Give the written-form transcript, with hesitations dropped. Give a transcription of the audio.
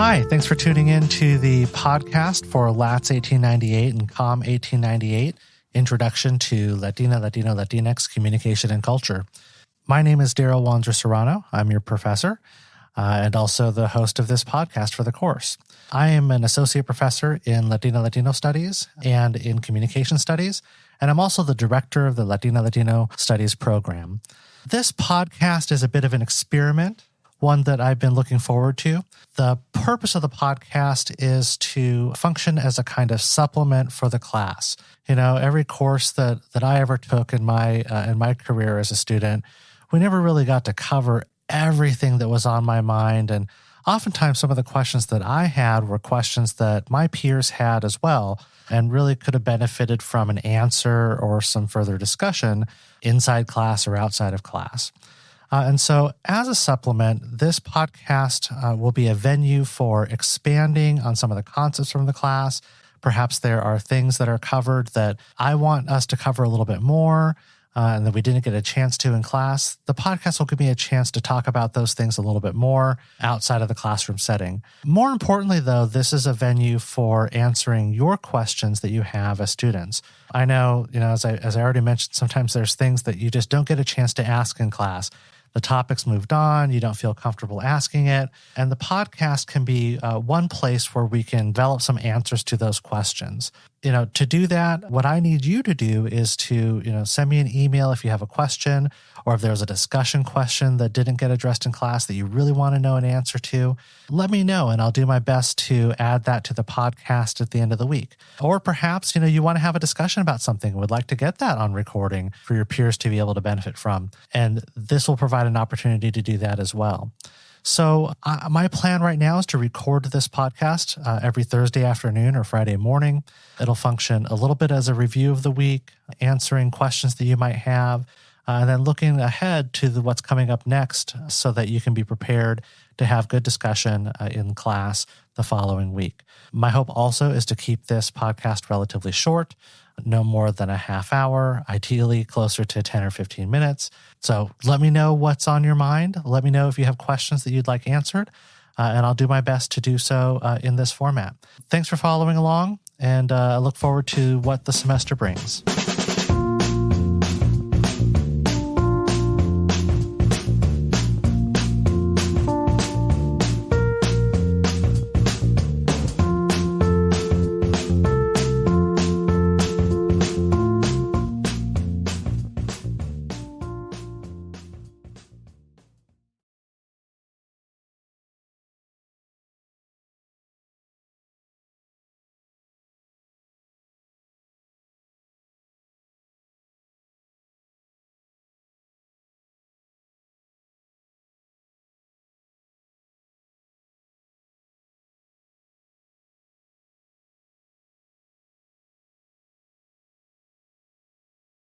Hi, thanks for tuning in to the podcast for LATS 1898 and COM 1898, Introduction to Latina, Latino, Latinx Communication and Culture. My name is Daryl Wanzer-Serrano. I'm your professor and also the host of this podcast for the course. I am an associate professor in Latino Studies and in Communication Studies, and I'm also the director of the Latino Studies program. This podcast is a bit of an experiment, one that I've been looking forward to. The purpose of the podcast is to function as a kind of supplement for the class. You know, every course that I ever took in my career as a student, we never really got to cover everything that was on my mind. And oftentimes some of the questions that I had were questions that my peers had as well, and really could have benefited from an answer or some further discussion inside class or outside of class. And so as a supplement, this podcast will be a venue for expanding on some of the concepts from the class. Perhaps there are things that are covered that I want us to cover a little bit more and that we didn't get a chance to in class. The podcast will give me a chance to talk about those things a little bit more outside of the classroom setting. More importantly, though, this is a venue for answering your questions that you have as students. I know, as I already mentioned, sometimes there's things that you just don't get a chance to ask in class. The topic's moved on, you don't feel comfortable asking it, and the podcast can be one place where we can develop some answers to those questions. To do that, what I need you to do is to, send me an email if you have a question, or if there's a discussion question that didn't get addressed in class that you really want to know an answer to. Let me know, and I'll do my best to add that to the podcast at the end of the week. Or perhaps, you want to have a discussion about something and would like to get that on recording for your peers to be able to benefit from. And this will provide an opportunity to do that as well. So my plan right now is to record this podcast every Thursday afternoon or Friday morning. It'll function a little bit as a review of the week, answering questions that you might have, and then looking ahead to what's coming up next so that you can be prepared to have good discussion in class the following week. My hope also is to keep this podcast relatively short, no more than a half hour, ideally closer to 10 or 15 minutes. So let me know what's on your mind. Let me know if you have questions that you'd like answered, and I'll do my best to do so in this format. Thanks for following along, and I look forward to what the semester brings.